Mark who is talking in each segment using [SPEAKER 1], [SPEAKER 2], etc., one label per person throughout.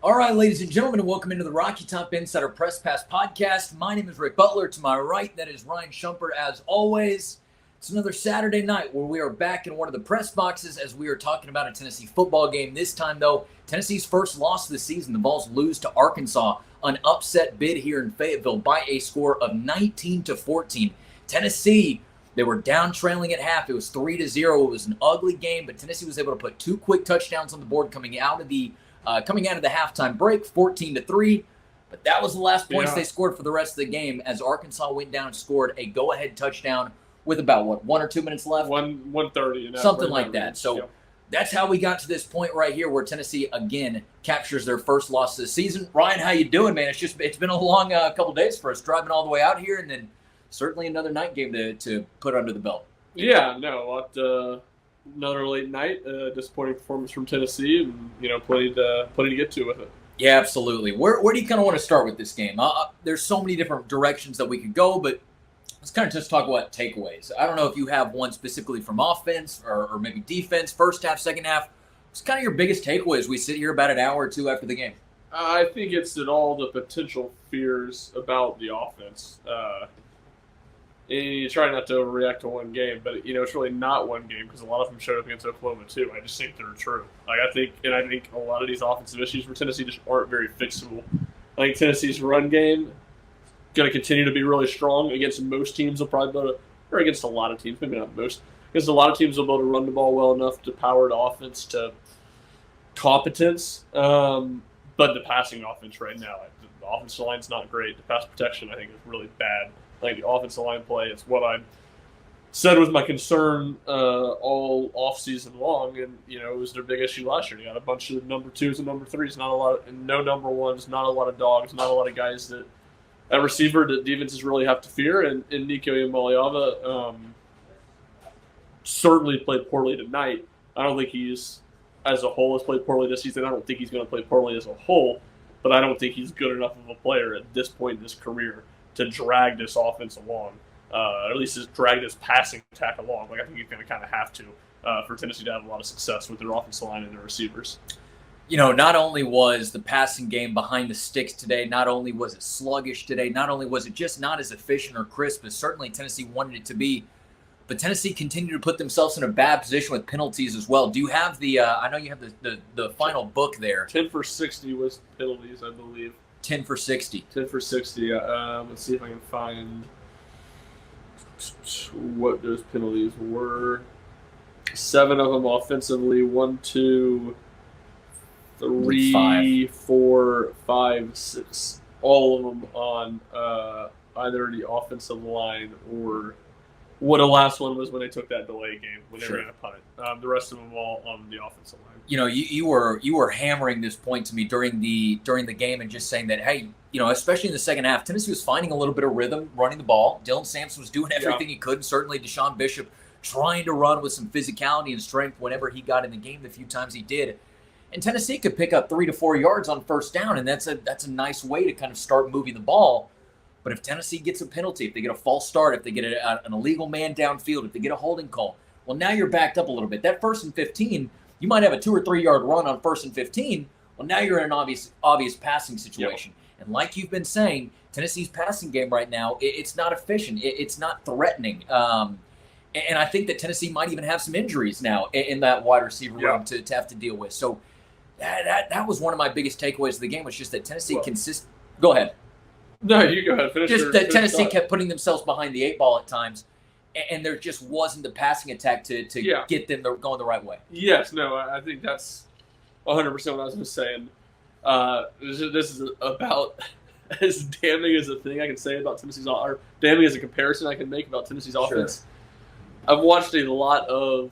[SPEAKER 1] All right, ladies and gentlemen, and welcome into the Rocky Top Insider Press Pass podcast. My name is Rick Butler. To my right, that is Ryan Shumpert. As always, it's another Saturday night where we are back in one of the press boxes as we are talking about a Tennessee football game. This time, though, Tennessee's first loss of the season. The Vols lose to Arkansas, an upset bid here in Fayetteville by a score of 19-14. Tennessee, they were down trailing at half. It was 3-0. It was an ugly game, but Tennessee was able to put two quick touchdowns on the board coming out of the halftime break, 14-3. But that was the last points they scored for the rest of the game as Arkansas went down and scored a go-ahead touchdown with about, 1 or 2 minutes left?
[SPEAKER 2] 1:30.
[SPEAKER 1] Something like that. So that's how we got to this point right here where Tennessee, again, captures their first loss of the season. Ryan, how you doing, man? It's been a long couple days for us driving all the way out here and then certainly another night game to put under the belt.
[SPEAKER 2] Yeah, no, another late night, disappointing performance from Tennessee, and plenty to get to with it.
[SPEAKER 1] Yeah, absolutely. Where do you kind of want to start with this game? There's so many different directions that we could go, but let's kind of just talk about takeaways. I don't know if you have one specifically from offense or maybe defense, first half, second half. What's kind of your biggest takeaway as we sit here about an hour or two after the game?
[SPEAKER 2] I think it's that all the potential fears about the offense. And you try not to overreact to one game, but it's really not one game because a lot of them showed up against Oklahoma too. I just think they're true. I think a lot of these offensive issues for Tennessee just aren't very fixable. I think Tennessee's run game going to continue to be really strong against most teams. They'll probably be able to, or against a lot of teams, maybe not most. Against a lot of teams, they'll be able to run the ball well enough to power the offense to competence. But the passing offense right now, the offensive line's not great. The pass protection, I think, is really bad. Like the offensive line play is what I said was my concern all offseason long, and it was their big issue last year. They got a bunch of number twos and number threes, no number ones, not a lot of dogs, not a lot of guys that at receiver that defenses really have to fear. And Nico Iamaleava certainly played poorly tonight. I don't think he's as a whole has played poorly this season. I don't think he's going to play poorly as a whole, but I don't think he's good enough of a player at this point in his career to drag this offense along, or at least just drag this passing attack along. I think he's going to kind of have to for Tennessee to have a lot of success with their offensive line and their receivers.
[SPEAKER 1] Not only was the passing game behind the sticks today, not only was it sluggish today, not only was it just not as efficient or crisp as certainly Tennessee wanted it to be, but Tennessee continued to put themselves in a bad position with penalties as well. Do you have the I know you have the final book there.
[SPEAKER 2] 10 for 60 was penalties, I believe.
[SPEAKER 1] 10 for 60.
[SPEAKER 2] 10 for 60. Let's see if I can find what those penalties were. 7 of them offensively. 1, 2, 3, 4, 5, 6. All of them on either the offensive line or the last one was when they took that delay game when they ran a punt. The rest of them all on the offensive line.
[SPEAKER 1] You were hammering this point to me during the game and just saying that, hey, especially in the second half, Tennessee was finding a little bit of rhythm running the ball. Dylan Sampson was doing everything he could. Certainly Deshaun Bishop trying to run with some physicality and strength whenever he got in the game the few times he did. And Tennessee could pick up 3 to 4 yards on first down, and that's a nice way to kind of start moving the ball. But if Tennessee gets a penalty, if they get a false start, if they get an illegal man downfield, if they get a holding call, well, now you're backed up a little bit. That 1st and 15, you might have a 2 or 3 yard run on 1st and 15. Well, now you're in an obvious passing situation. Yep. And like you've been saying, Tennessee's passing game right now, it's not efficient. It's not threatening. And I think that Tennessee might even have some injuries now in that wide receiver room to have to deal with. So that was one of my biggest takeaways of the game was just that Tennessee Go ahead.
[SPEAKER 2] No, you go ahead. Finish
[SPEAKER 1] Tennessee kept putting themselves behind the 8 ball at times, and there just wasn't the passing attack to get them going the right way.
[SPEAKER 2] Yes, no, I think that's 100% what I was just saying. This is about as damning as a thing I can say about Tennessee's offense, or damning as a comparison I can make about Tennessee's offense. I've watched a lot of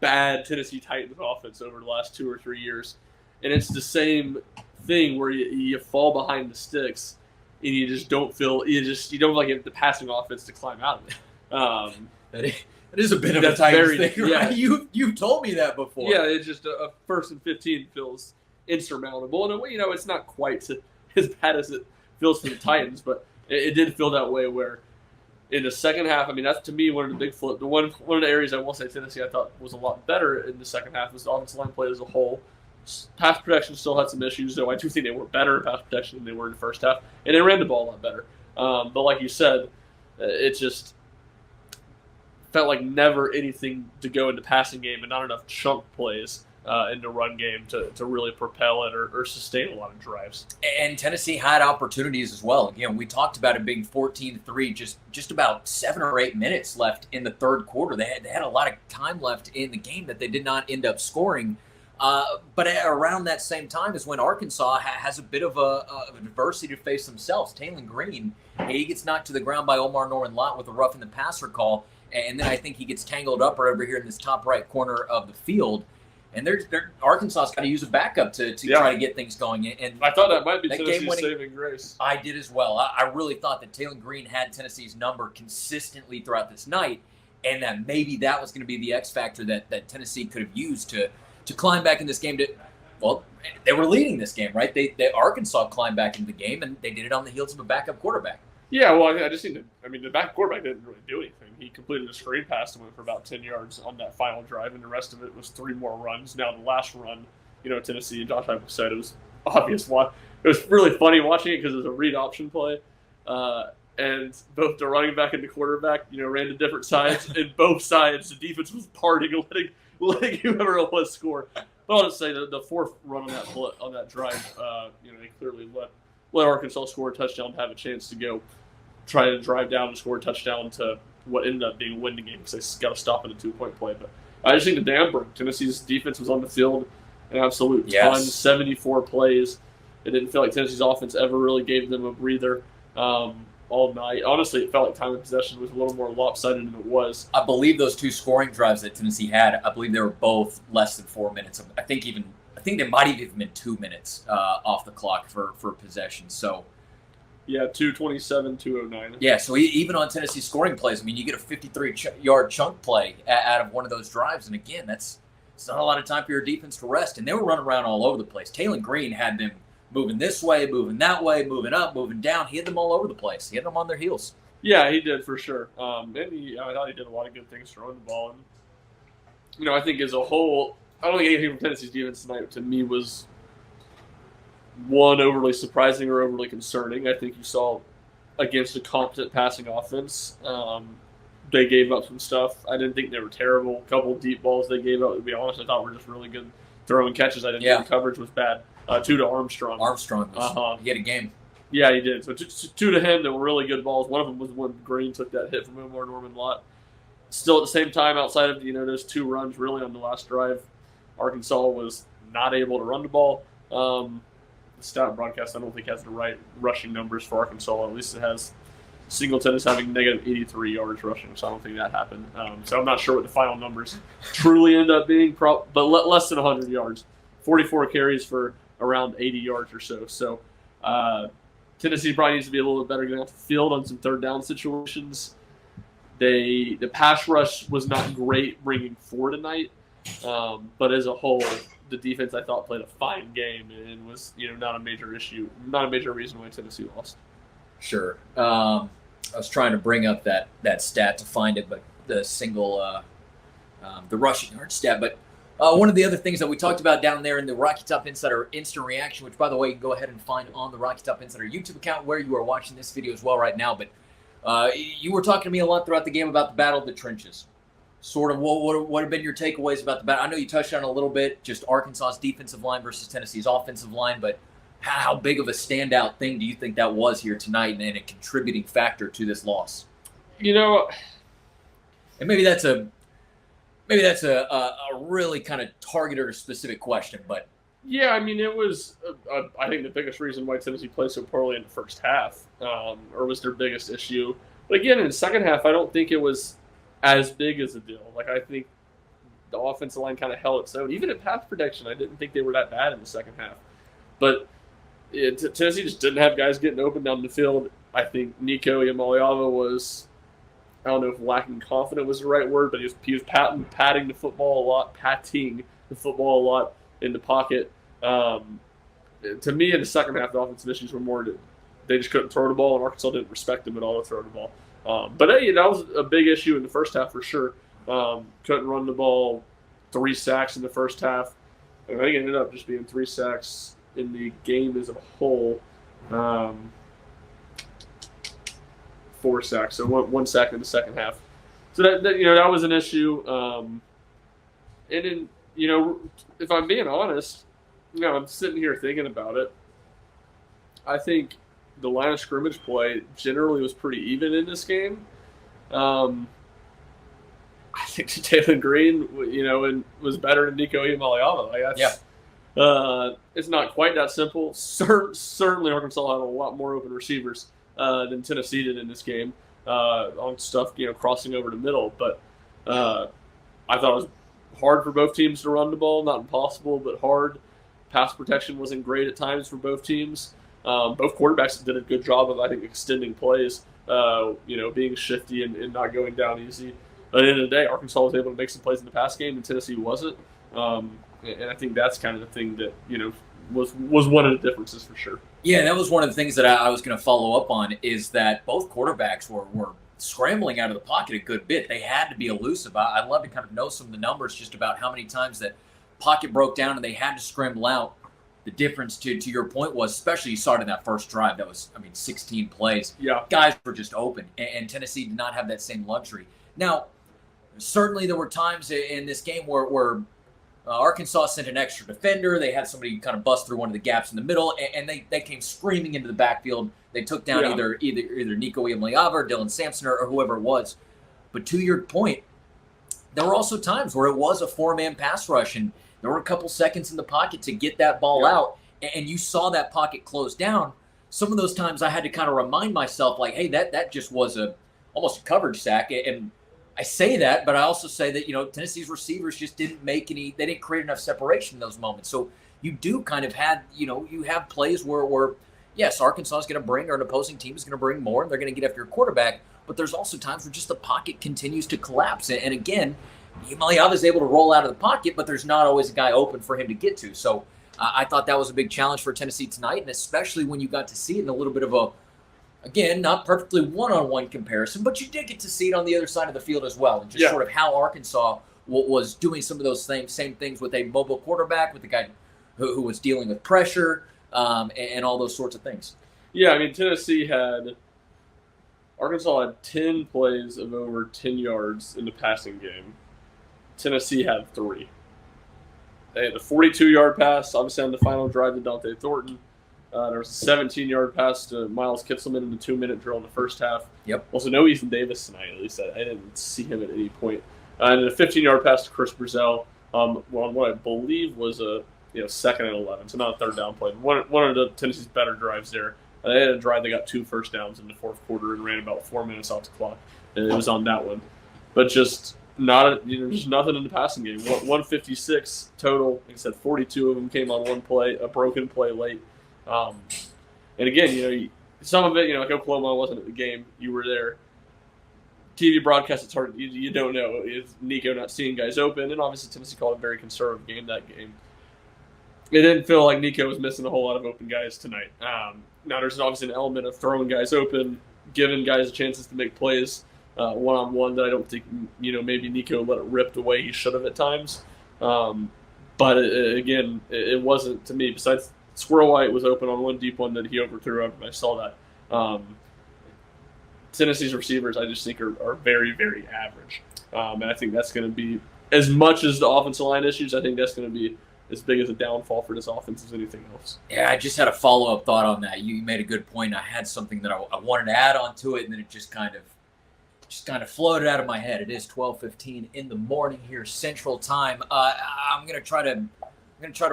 [SPEAKER 2] bad Tennessee Titans offense over the last 2 or 3 years, and it's the same thing where you fall behind the sticks. And you just don't feel you don't like the passing offense to climb out of it.
[SPEAKER 1] It is a bit of a Titans thing, right? You've told me that before.
[SPEAKER 2] Yeah, it's just a 1st and 15 feels insurmountable, and it's not quite as bad as it feels for the Titans, but it did feel that way. Where in the second half, that's to me one of the big flip. One of the areas I will say Tennessee I thought was a lot better in the second half was the offensive line play as a whole. Pass protection still had some issues, though I do think they were better in pass protection than they were in the first half, and they ran the ball a lot better. But like you said, it just felt like never anything to go into passing game and not enough chunk plays into run game to really propel it or sustain a lot of drives.
[SPEAKER 1] And Tennessee had opportunities as well. Again, we talked about it being 14-3, just about 7 or 8 minutes left in the third quarter. They had a lot of time left in the game that they did not end up scoring. But around that same time is when Arkansas has a bit of adversity to face themselves. Taylon Green, he gets knocked to the ground by Omar Norman Lott with a roughing the passer call, and then I think he gets tangled up right over here in this top right corner of the field. And Arkansas's got to use a backup to try to get things going. And
[SPEAKER 2] I thought that might be Tennessee's saving grace.
[SPEAKER 1] I did as well. I really thought that Taylon Green had Tennessee's number consistently throughout this night, and that maybe that was going to be the X factor that Tennessee could have used to climb back in this game. Well, they were leading this game, right? Arkansas climbed back into the game, and they did it on the heels of a backup quarterback.
[SPEAKER 2] Yeah, well, I just think the back quarterback didn't really do anything. He completed a screen pass and went for about 10 yards on that final drive, and the rest of it was 3 more runs. Now, the last run, Tennessee, Josh Heupel said it was obvious. It was really funny watching it because it was a read option play. And both the running back and the quarterback, ran to different sides. And both sides, the defense was parting, letting whoever it was score. But I'll just say the fourth run on that drive, they clearly let Arkansas score a touchdown to have a chance to go try to drive down and score a touchdown to what ended up being a winning game because they got to stop in a 2-point play. But I just think the dam broke. Tennessee's defense was on the field an absolute ton, 74 plays. It didn't feel like Tennessee's offense ever really gave them a breather all night. Honestly, it felt like time of possession was a little more lopsided than it was.
[SPEAKER 1] I believe those 2 scoring drives that Tennessee had, I believe they were both less than 4 minutes. I think they might have even been 2 minutes off the clock for possession. So,
[SPEAKER 2] yeah, 2:27, 2:09.
[SPEAKER 1] Yeah, so even on Tennessee scoring plays, you get a 53-yard chunk play out of one of those drives, and again, it's not a lot of time for your defense to rest. And they were running around all over the place. Taylon Green had them moving this way, moving that way, moving up, moving down. He had them all over the place. He had them on their heels.
[SPEAKER 2] Yeah, he did for sure. And I thought he did a lot of good things throwing the ball. And I think as a whole, I don't think anything from Tennessee's defense tonight to me was overly surprising or overly concerning. I think you saw against a competent passing offense, they gave up some stuff. I didn't think they were terrible. A couple of deep balls they gave up, to be honest, I thought were just really good throwing catches. I didn't think the coverage was bad. 2 to Armstrong.
[SPEAKER 1] He had a game.
[SPEAKER 2] Yeah, he did. So 2 to him that were really good balls. One of them was when Green took that hit from Omar Norman Lott. Still at the same time, outside of those 2 runs really on the last drive, Arkansas was not able to run the ball. The stat broadcast I don't think has the right rushing numbers for Arkansas. At least it has Singleton is having negative 83 yards rushing, so I don't think that happened. So I'm not sure what the final numbers truly end up being, but less than 100 yards. 44 carries for around 80 yards or so. So Tennessee probably needs to be a little bit better getting off the field on some third down situations. The pass rush was not great bringing 4 tonight, but as a whole, the defense I thought played a fine game and was not a major issue, not a major reason why Tennessee lost.
[SPEAKER 1] Sure. I was trying to bring up that stat to find it, but the rushing yard stat. But one of the other things that we talked about down there in the Rocky Top Insider Instant Reaction, which, by the way, you can go ahead and find on the Rocky Top Insider YouTube account where you are watching this video as well right now. But you were talking to me a lot throughout the game about the battle of the trenches. Sort of what have been your takeaways about the battle? I know you touched on it a little bit, just Arkansas's defensive line versus Tennessee's offensive line, but how big of a standout thing do you think that was here tonight and a contributing factor to this loss?
[SPEAKER 2] And
[SPEAKER 1] maybe that's a really kind of targeted or specific question, but
[SPEAKER 2] yeah, it was. I think the biggest reason why Tennessee played so poorly in the first half, or was their biggest issue. But again, in the second half, I don't think it was as big as a deal. I think the offensive line kind of held its own. Even in pass protection, I didn't think they were that bad in the second half. But Tennessee just didn't have guys getting open down the field. I think Nico Iamaleava was, I don't know if lacking confidence was the right word, but he was patting the football a lot in the pocket. To me, in the second half, the offensive issues were more that they just couldn't throw the ball, and Arkansas didn't respect them at all to throw the ball. But that was a big issue in the first half for sure. Couldn't run the ball, 3 sacks in the first half. I think it ended up just being 3 sacks in the game as a whole. 4 sacks, so one sack in the second half. So that was an issue. And then, if I'm being honest, I'm sitting here thinking about it. I think the line of scrimmage play generally was pretty even in this game. I think Jalen Green, and was better than Nico Iamaleava. It's not quite that simple. Certainly, Arkansas had a lot more open receivers than Tennessee did in this game on stuff, crossing over the middle. But I thought it was hard for both teams to run the ball. Not impossible, but hard. Pass protection wasn't great at times for both teams. Both quarterbacks did a good job of, I think, extending plays, being shifty and not going down easy. At the end of the day, Arkansas was able to make some plays in the pass game, and Tennessee wasn't. And I think that's kind of the thing that, was one of the differences for sure.
[SPEAKER 1] Yeah, that was one of the things that I was going to follow up on, is that both quarterbacks were scrambling out of the pocket a good bit. They had to be elusive. I'd love to kind of know some of the numbers just about how many times that pocket broke down and they had to scramble out. The difference, to your point, was, especially you saw it in that first drive, that was, 16 plays.
[SPEAKER 2] Yeah.
[SPEAKER 1] Guys were just open, and Tennessee did not have that same luxury. Now, certainly there were times in this game where Arkansas sent an extra defender. They had somebody kind of bust through one of the gaps in the middle, and they came screaming into the backfield. They took down either Nico Iamaleava or Dylan Sampson or whoever it was. But to your point, there were also times where it was a 4-man pass rush, and there were a couple seconds in the pocket to get that ball out, and you saw that pocket close down. Some of those times I had to kind of remind myself, like, hey, that just was almost a coverage sack. And I say that, but I also say that, Tennessee's receivers just didn't they didn't create enough separation in those moments. So you do kind of you have plays where yes, Arkansas is going to bring, or an opposing team is going to bring more, and they're going to get after your quarterback. But there's also times where just the pocket continues to collapse. And again, Iamaleava is able to roll out of the pocket, but there's not always a guy open for him to get to. So I thought that was a big challenge for Tennessee tonight, and especially when you got to see it in a little bit of again, not perfectly one-on-one comparison, but you did get to see it on the other side of the field as well, and just sort of how Arkansas was doing some of those same things with a mobile quarterback, with the guy who was dealing with pressure, and all those sorts of things.
[SPEAKER 2] Yeah, Arkansas had 10 plays of over 10 yards in the passing game. Tennessee had 3. They had a 42-yard pass, obviously on the final drive to Dante Thornton. There was a 17-yard pass to Miles Kitselman in the 2-minute drill in the first half.
[SPEAKER 1] Yep.
[SPEAKER 2] Also, no Ethan Davis tonight, at least. I didn't see him at any point. And then a 15-yard pass to Chris Brazell on what I believe was a 2nd and 11, so not a third down play. One of the Tennessee's better drives there. They had a drive that got 2 first downs in the fourth quarter and ran about 4 minutes off the clock, and it was on that one. But just just nothing in the passing game. 156 total. Like I said, 42 of them came on one play, a broken play late. And again, some of it, like Oklahoma wasn't at the game. You were there. TV broadcast, it's hard. You don't know. Is Nico not seeing guys open? And obviously Tennessee called a very conservative game that game. It didn't feel like Nico was missing a whole lot of open guys tonight. Now there's obviously an element of throwing guys open, giving guys chances to make plays one-on-one that I don't think, maybe Nico let it rip the way he should have at times. But it wasn't, to me, besides Squirrel White was open on one deep one that he overthrew. I saw that. Tennessee's receivers, I just think, are very, very average. And I think that's going to be, as much as the offensive line issues, I think that's going to be as big as a downfall for this offense as anything else.
[SPEAKER 1] Yeah, I just had a follow-up thought on that. You made a good point. I had something that I wanted to add on to it, and then it just kind of floated out of my head. It is 12:15 in the morning here, Central Time. I'm gonna try to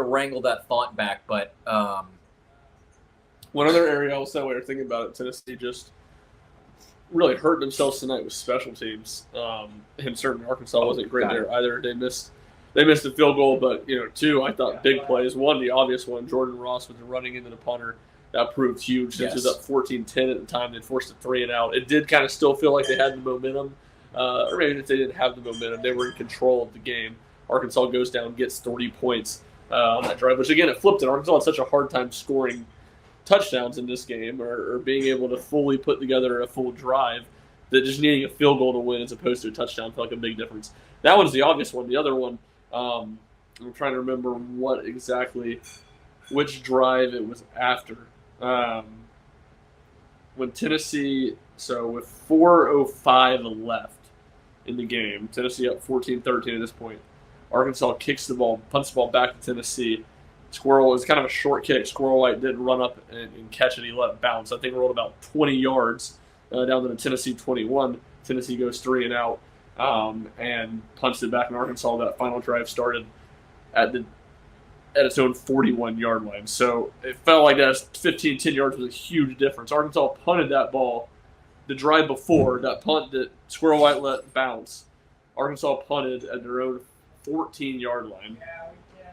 [SPEAKER 1] wrangle that thought back, but
[SPEAKER 2] one other area I'll say while you're thinking about it, Tennessee just really hurt themselves tonight with special teams. And certainly Arkansas wasn't great there either. They missed a field goal, but 2, I thought big plays. One, the obvious one, Jordan Ross with the running into the punter. That proved huge. Since it was up 14-10 at the time, they forced a 3 and out. It did kind of still feel like they had the momentum, or maybe if they didn't have the momentum, they were in control of the game. Arkansas goes down, gets 30 points on that drive, which again, it flipped it. Arkansas had such a hard time scoring touchdowns in this game, or being able to fully put together a full drive, that just needing a field goal to win as opposed to a touchdown felt like a big difference. That one's the obvious one. The other one, I'm trying to remember which drive it was after. When Tennessee, so with 4:05 left in the game, Tennessee up 14-13 at this point. Arkansas kicks the ball, punts the ball back to Tennessee. Squirrel was kind of a short kick. Squirrel White didn't run up and catch it. He let it bounce. I think it rolled about 20 yards down to the Tennessee 21. Tennessee goes 3 and out and punched it back in Arkansas. That final drive started at its own 41-yard line. So it felt like that 10 yards was a huge difference. Arkansas punted that ball the drive before, that punt that Squirrel White let bounce. Arkansas punted at their own 14-yard line.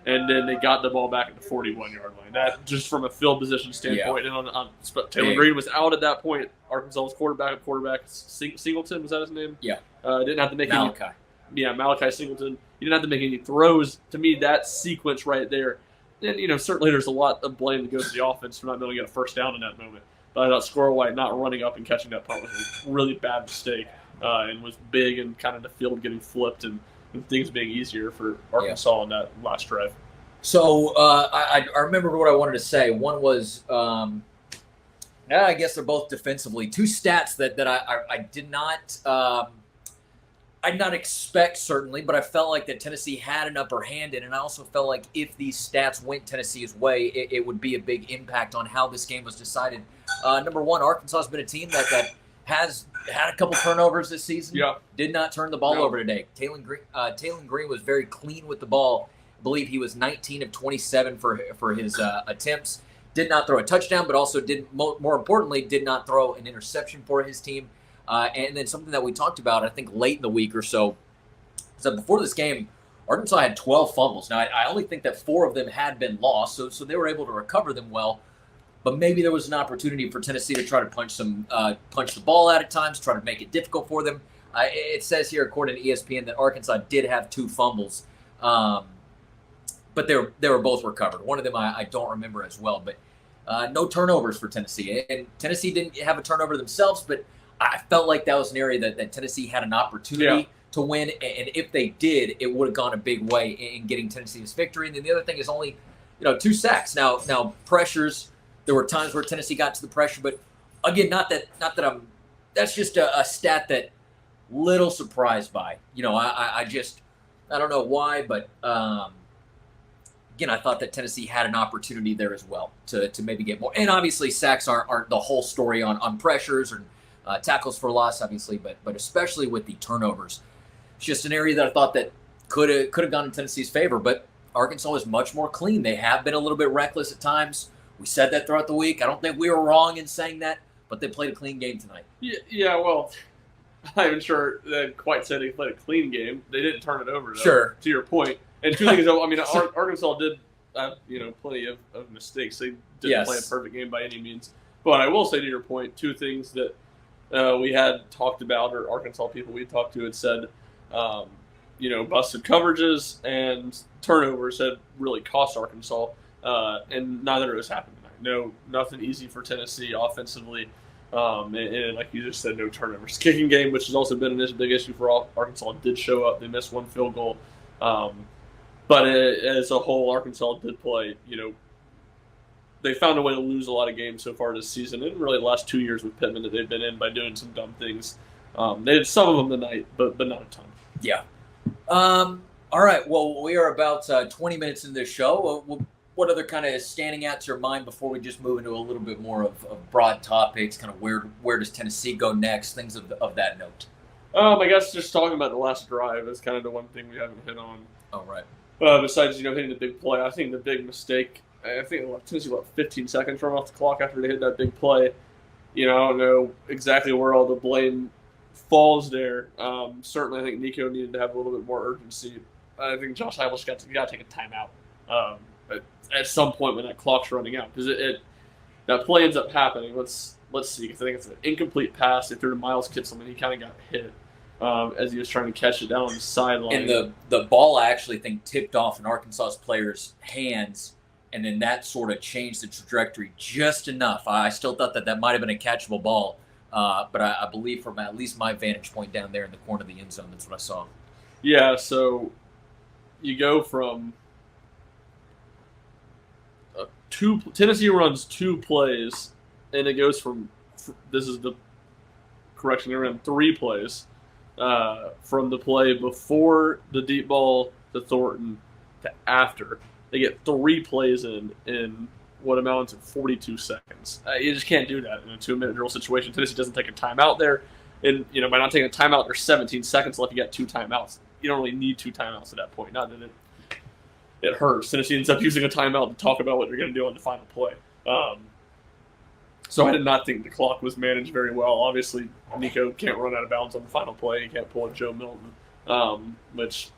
[SPEAKER 2] And then they got the ball back at the 41-yard line. That just from a field position standpoint. Yeah. And Taylor Green was out at that point. Arkansas was quarterback. Singleton, was that his name?
[SPEAKER 1] Yeah.
[SPEAKER 2] Didn't have to make
[SPEAKER 1] Malachi.
[SPEAKER 2] Malachi Singleton. He didn't have to make any throws. To me, that sequence right there. And, certainly there's a lot of blame that goes to the offense for not being able to get a first down in that moment. But I thought Squirrel White not running up and catching that punt was a really bad mistake and was big and kind of the field getting flipped and things being easier for Arkansas in that last drive.
[SPEAKER 1] So I remember what I wanted to say. One was, I guess they're both defensively. 2 stats that I did not I did not expect, certainly, but I felt like that Tennessee had an upper hand in, and I also felt like if these stats went Tennessee's way, it would be a big impact on how this game was decided. Number one, Arkansas has been a team that has had a couple turnovers this season.
[SPEAKER 2] Yeah.
[SPEAKER 1] Did not turn the ball over today. Taylor Green was very clean with the ball. I believe he was 19 of 27 for his attempts. Did not throw a touchdown, but also more importantly, did not throw an interception for his team. And then something that we talked about, I think, late in the week or so, is that before this game, Arkansas had 12 fumbles. Now, I only think that 4 of them had been lost, so they were able to recover them well. But maybe there was an opportunity for Tennessee to try to punch the ball out at times, try to make it difficult for them. It says here, according to ESPN, that Arkansas did have 2 fumbles, but they were both recovered. One of them I don't remember as well, but no turnovers for Tennessee. And Tennessee didn't have a turnover themselves, but I felt like that was an area that Tennessee had an opportunity to win, and if they did, it would have gone a big way in getting Tennessee this victory. And then the other thing is only 2 sacks. Now pressures. There were times where Tennessee got to the pressure, but again, not that I'm. That's just a stat that little surprised by. I don't know why, but again, I thought that Tennessee had an opportunity there as well to maybe get more. And obviously, sacks aren't the whole story on pressures or tackles for loss, obviously, but especially with the turnovers, it's just an area that I thought that could have gone in Tennessee's favor. But Arkansas is much more clean. They have been a little bit reckless at times. We said that throughout the week. I don't think we were wrong in saying that, but they played a clean game tonight.
[SPEAKER 2] Yeah. Well, I'm not even sure they quite said they played a clean game. They didn't turn it over, though,
[SPEAKER 1] sure.
[SPEAKER 2] To your point. And 2 things, Arkansas did have, plenty of mistakes. They didn't play a perfect game by any means. But I will say, to your point, 2 things that we had talked about, or Arkansas people we talked to had said, busted coverages and turnovers had really cost Arkansas. And neither of us happened tonight. No, nothing easy for Tennessee offensively. And like you just said, no turnovers. Kicking game, which has also been a big issue for Arkansas, did show up. They missed 1 field goal. But as a whole, Arkansas did play, they found a way to lose a lot of games so far this season, and really the last 2 years with Pittman that they've been in by doing some dumb things. They did some of them tonight, but not a ton.
[SPEAKER 1] Yeah. All right. Well, we are about 20 minutes into this show. What other kind of standing out to your mind before we just move into a little bit more of broad topics, kind of where does Tennessee go next, things of that note?
[SPEAKER 2] I guess just talking about the last drive is kind of the one thing we haven't hit on.
[SPEAKER 1] Oh, right.
[SPEAKER 2] Besides, hitting the big play, I think the big mistake, I think Tennessee about 15 seconds run off the clock after they hit that big play. I don't know exactly where all the blame falls there. Certainly, I think Nico needed to have a little bit more urgency. I think Josh Heupel's got to take a timeout at some point when that clock's running out, because that play ends up happening. Let's see, because I think it's an incomplete pass. They threw to Miles Kitselman, and he kind of got hit as he was trying to catch it down on the sideline.
[SPEAKER 1] And the ball, I actually think, tipped off in Arkansas's players' hands, and then that sort of changed the trajectory just enough. I still thought that might have been a catchable ball, but I believe from at least my vantage point down there in the corner of the end zone, that's what I saw.
[SPEAKER 2] Yeah, so you go from Tennessee runs 2 plays, and it goes from this is the correction. They ran 3 plays from the play before the deep ball to Thornton to after. They get 3 plays in what amounts to 42 seconds. You just can't do that in a 2-minute drill situation. Tennessee doesn't take a timeout there. And, by not taking a timeout, there's 17 seconds left. You got 2 timeouts. You don't really need 2 timeouts at that point. Not that it hurts. Tennessee ends up using a timeout to talk about what they're going to do on the final play. So I did not think the clock was managed very well. Obviously, Nico can't run out of bounds on the final play. He can't pull a Joe Milton, which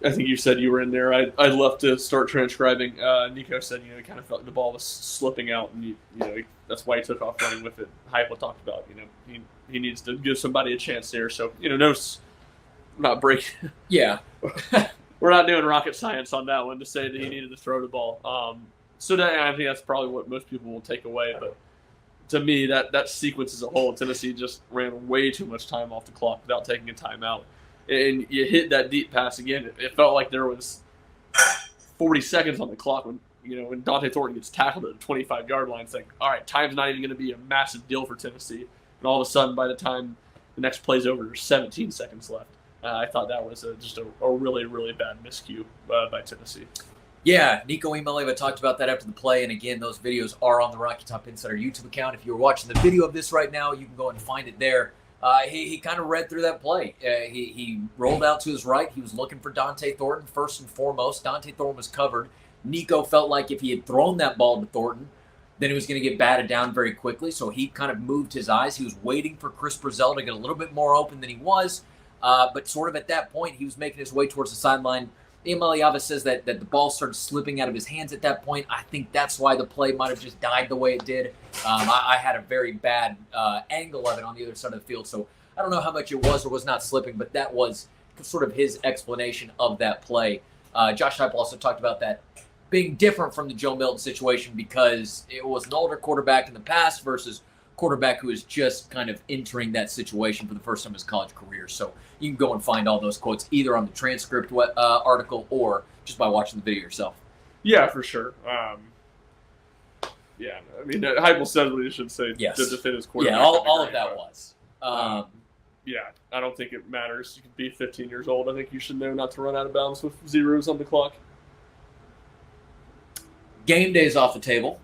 [SPEAKER 2] I think you said you were in there. I'd love to start transcribing. Nico said, he kind of felt like the ball was slipping out, and that's why he took off running with it. Heupel talked about, he needs to give somebody a chance there. So, not breaking.
[SPEAKER 1] Yeah.
[SPEAKER 2] We're not doing rocket science on that one to say that he needed to throw the ball. So I think that's probably what most people will take away. But to me, that sequence as a whole, Tennessee just ran way too much time off the clock without taking a timeout. And you hit that deep pass again. It felt like there was 40 seconds on the clock when Dante Thornton gets tackled at the 25-yard line. It's like, all right, time's not even going to be a massive deal for Tennessee. And all of a sudden, by the time the next play's over, there's 17 seconds left. I thought that was just a really, really bad miscue by Tennessee. Yeah,
[SPEAKER 1] Nico Iamaleava talked about that after the play, and again, those videos are on the Rocky Top Insider YouTube account. If you're watching the video of this right now, you can go and find it there. He kind of read through that play. He rolled out to his right. He was looking for Dante Thornton first and foremost. Dante Thornton was covered. Nico felt like if he had thrown that ball to Thornton, then he was going to get batted down very quickly, so he kind of moved his eyes. He was waiting for Chris Brazzell to get a little bit more open than he was. But sort of at that point, he was making his way towards the sideline. Iamaleava says that the ball started slipping out of his hands at that point. I think that's why the play might have just died the way it did. I had a very bad angle of it on the other side of the field, so I don't know how much it was or was not slipping, but that was sort of his explanation of that play. Josh Heupel also talked about that being different from the Joe Milton situation because it was an older quarterback in the past versus quarterback who is just kind of entering that situation for the first time in his college career. So you can go and find all those quotes either on the transcript article or just by watching the video yourself.
[SPEAKER 2] Yeah, for sure. Yeah, I mean, Heupel said what he should say to defend his quarterback.
[SPEAKER 1] Yeah, all of that was.
[SPEAKER 2] Yeah, I don't think it matters. You could be 15 years old. I think you should know not to run out of bounds with zeros on the clock.
[SPEAKER 1] Game day's off the table.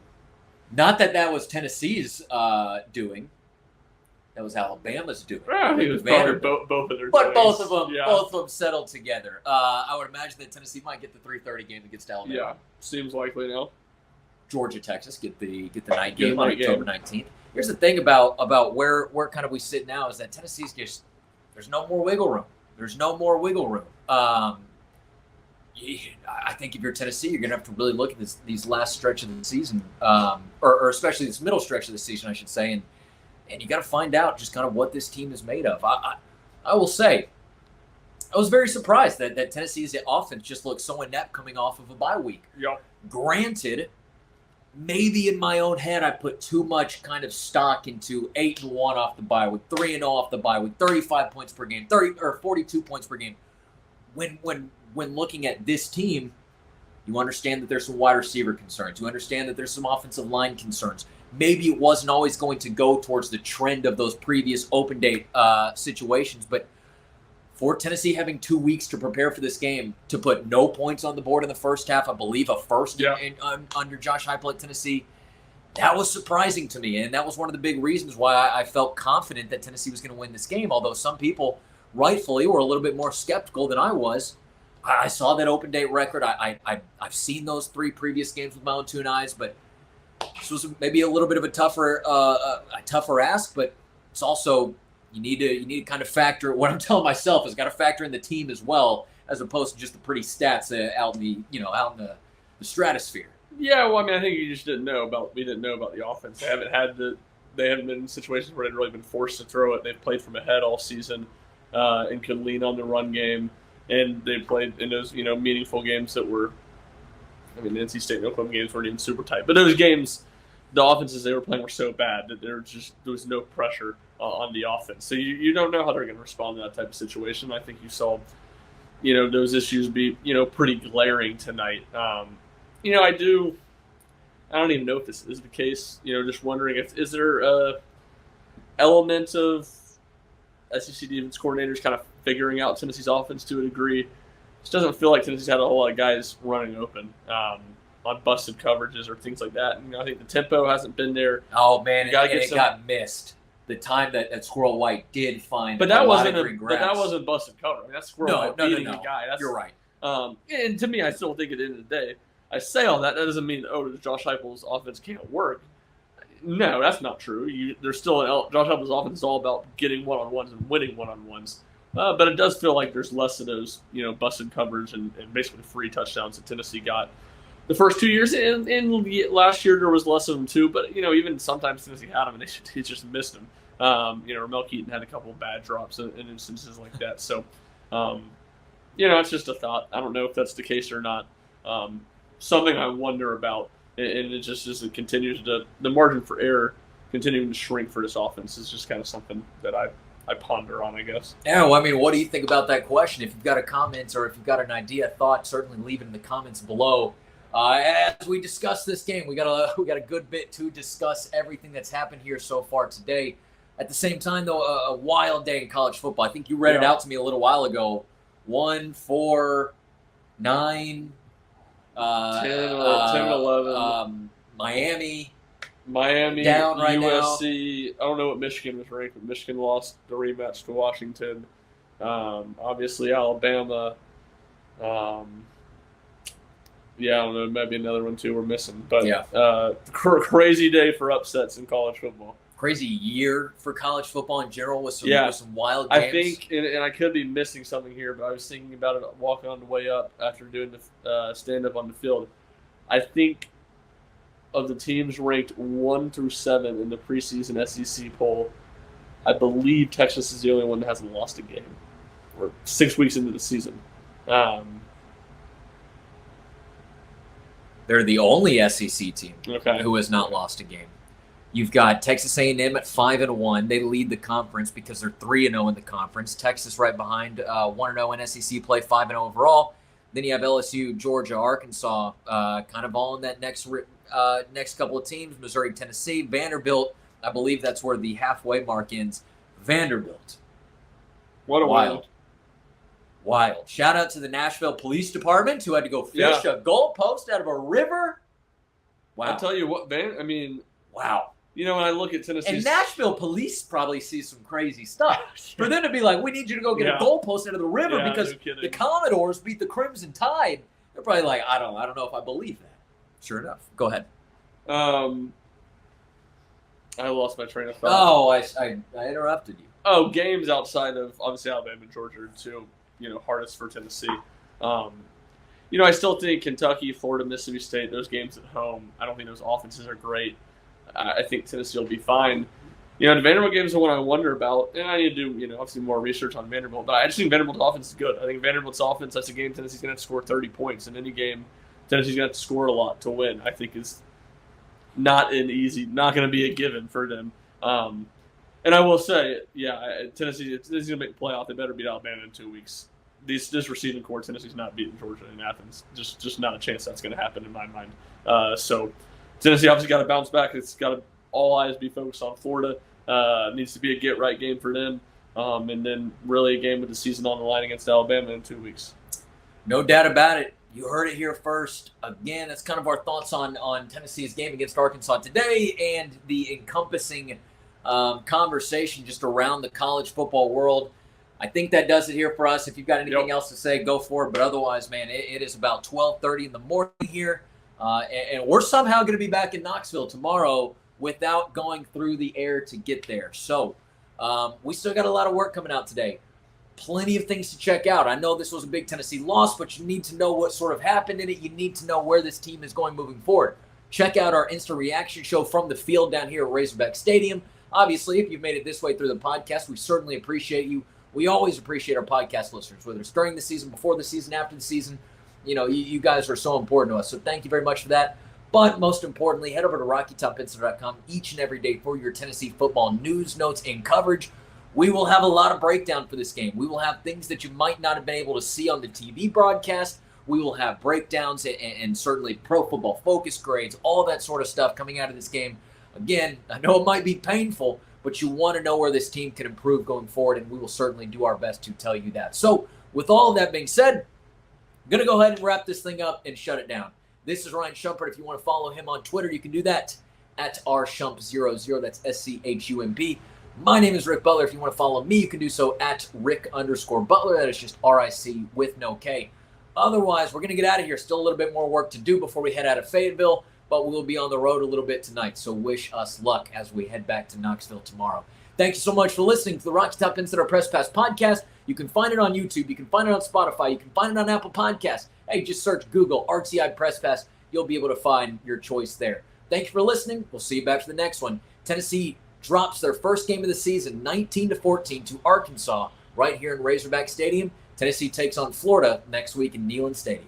[SPEAKER 1] Not that was Tennessee's doing. That was Alabama's doing.
[SPEAKER 2] I think it was probably both of their
[SPEAKER 1] But
[SPEAKER 2] doings.
[SPEAKER 1] both of them settled together. I would imagine that Tennessee might get the 3:30 game against Alabama.
[SPEAKER 2] Yeah, seems likely now.
[SPEAKER 1] Georgia, Texas get the night game on October 19th. Here's the thing about where kind of we sit now is that Tennessee's just there's no more wiggle room. There's no more wiggle room. I think if you're Tennessee, you're going to have to really look at these last stretch of the season, or especially this middle stretch of the season, I should say, and you got to find out just kind of what this team is made of. I will say, I was very surprised that Tennessee's offense just looked so inept coming off of a bye week.
[SPEAKER 2] Yeah.
[SPEAKER 1] Granted, maybe in my own head I put too much kind of stock into 8-1 off the bye week, 3-0 off the bye week, 35 points per game, 42 points per game. When looking at this team, you understand that there's some wide receiver concerns. You understand that there's some offensive line concerns. Maybe it wasn't always going to go towards the trend of those previous open date situations, but for Tennessee having 2 weeks to prepare for this game, to put no points on the board in the first half, I believe a first under Josh Heupel at Tennessee, that was surprising to me, and that was one of the big reasons why I felt confident that Tennessee was going to win this game, although some people rightfully were a little bit more skeptical than I was. I saw that open date record. I've seen those 3 previous games with my own 2 eyes, but this was maybe a little bit of a tougher ask. But it's also you need to kind of factor. What I'm telling myself is got to factor in the team as well, as opposed to just the pretty stats out in the stratosphere.
[SPEAKER 2] Yeah, well, I mean, I think you just didn't know about the offense. They haven't been in situations where they've really been forced to throw it. They've played from ahead all season and could lean on the run game. And they played in those, meaningful games that were, the NC State and Oklahoma games weren't even super tight. But those games, the offenses they were playing were so bad that there was no pressure on the offense. So you don't know how they're going to respond to that type of situation. I think you saw, those issues be, pretty glaring tonight. I do I don't even know if this is the case. Just wondering is there a element of SEC defense coordinators kind of figuring out Tennessee's offense to a degree. It just doesn't feel like Tennessee's had a whole lot of guys running open on busted coverages or things like that. And I think the tempo hasn't been there.
[SPEAKER 1] Oh man, it got missed. The time that Squirrel White did find,
[SPEAKER 2] but that wasn't busted cover. I mean, that's Squirrel White beating a guy.
[SPEAKER 1] You're right.
[SPEAKER 2] And to me, I still think at the end of the day, I say all that. That doesn't mean Josh Heupel's offense can't work. No, that's not true. There's still Josh Heupel's offense is all about getting one-on-ones and winning one-on-ones. But it does feel like there's less of those, busted coverage and basically free touchdowns that Tennessee got the first 2 years. And last year there was less of them too. But even sometimes Tennessee had them and they just missed them. Ramel Keaton had a couple of bad drops in instances like that. So, it's just a thought. I don't know if that's the case or not. Something I wonder about, and it just as it continues the margin for error continuing to shrink for this offense is just kind of something that I ponder on, I guess.
[SPEAKER 1] Yeah, well, I mean, what do you think about that question? If you've got a comment or if you've got an idea, thought, certainly leave it in the comments below. As we discuss this game, we got a good bit to discuss everything that's happened here so far today. At the same time, though, a wild day in college football. I think you read it out to me a little while ago. 1, 4, 9,
[SPEAKER 2] 10, 11.
[SPEAKER 1] Miami
[SPEAKER 2] down
[SPEAKER 1] right
[SPEAKER 2] USC. Now. I don't know what Michigan was ranked, but Michigan lost the rematch to Washington. Obviously, Alabama. I don't know. Maybe another one, too, we're missing. But crazy day for upsets in college football.
[SPEAKER 1] Crazy year for college football in general with some wild games.
[SPEAKER 2] I think, and I could be missing something here, but I was thinking about it walking on the way up after doing the stand-up on the field. I think of the teams ranked 1 through 7 in the preseason SEC poll, I believe Texas is the only one that hasn't lost a game. We're 6 weeks into the season.
[SPEAKER 1] They're the only SEC team who has not lost a game. You've got Texas A&M at 5-1. They lead the conference because they're 3-0 in the conference. Texas right behind 1-0 in SEC play, 5-0 overall. Then you have LSU, Georgia, Arkansas, kind of all in that next couple of teams. Missouri, Tennessee, Vanderbilt. I believe that's where the halfway mark ends. Vanderbilt.
[SPEAKER 2] What a
[SPEAKER 1] wild. Shout out to the Nashville Police Department who had to go fish a goalpost out of a river. Wow.
[SPEAKER 2] I'll tell you what,
[SPEAKER 1] wow.
[SPEAKER 2] When I look at Tennessee,
[SPEAKER 1] and Nashville police probably see some crazy stuff. For them to be like, we need you to go get a goalpost out of the river because the Commodores beat the Crimson Tide. They're probably like, I don't know if I believe that. Sure enough. Go ahead.
[SPEAKER 2] I lost my train of thought.
[SPEAKER 1] Oh, I interrupted you.
[SPEAKER 2] Oh, games outside of obviously Alabama and Georgia are two, hardest for Tennessee. I still think Kentucky, Florida, Mississippi State, those games at home, I don't think those offenses are great. I think Tennessee will be fine. The Vanderbilt game is the one I wonder about, and I need to do, obviously more research on Vanderbilt. But I just think Vanderbilt's offense is good. I think Vanderbilt's offense, that's a game Tennessee's going to have to score 30 points. In any game, Tennessee's going to have to score a lot to win. I think is not going to be a given for them. And I will say, Tennessee's going to make the playoff. They better beat Alabama in 2 weeks. This receiving core, Tennessee's not beating Georgia in Athens. Just not a chance that's going to happen in my mind. So Tennessee obviously got to bounce back. It's got to all eyes be focused on Florida. Needs to be a get-right game for them. And then really a game with the season on the line against Alabama in 2 weeks.
[SPEAKER 1] No doubt about it. You heard it here first. Again, that's kind of our thoughts on Tennessee's game against Arkansas today and the encompassing conversation just around the college football world. I think that does it here for us. If you've got anything else to say, go for it. But otherwise, man, it is about 12:30 in the morning here. And we're somehow going to be back in Knoxville tomorrow without going through the air to get there. So we still got a lot of work coming out today. Plenty of things to check out. I know this was a big Tennessee loss, but you need to know what sort of happened in it. You need to know where this team is going moving forward. Check out our instant reaction show from the field down here at Razorback Stadium. Obviously, if you've made it this way through the podcast, we certainly appreciate you. We always appreciate our podcast listeners, whether it's during the season, before the season, after the season. You guys are so important to us. So thank you very much for that. But most importantly, head over to RockyTopPinstar.com each and every day for your Tennessee football news, notes, and coverage. We will have a lot of breakdown for this game. We will have things that you might not have been able to see on the TV broadcast. We will have breakdowns and certainly Pro Football Focus grades, all that sort of stuff coming out of this game. Again, I know it might be painful, but you want to know where this team can improve going forward, and we will certainly do our best to tell you that. So with all of that being said, I'm going to go ahead and wrap this thing up and shut it down. This is Ryan Shumpert. If you want to follow him on Twitter, you can do that at rshump00. That's SCHUMP. My name is Rick Butler. If you want to follow me, you can do so at Rick_Butler. That is just RIC with no K. Otherwise, we're going to get out of here. Still a little bit more work to do before we head out of Fayetteville, but we'll be on the road a little bit tonight. So wish us luck as we head back to Knoxville tomorrow. Thank you so much for listening to the Rocky Top Insider Press Pass podcast. You can find it on YouTube. You can find it on Spotify. You can find it on Apple Podcasts. Hey, just search Google RTI Press Pass. You'll be able to find your choice there. Thank you for listening. We'll see you back for the next one. Tennessee drops their first game of the season, 19-14 to Arkansas, right here in Razorback Stadium. Tennessee takes on Florida next week in Neyland Stadium.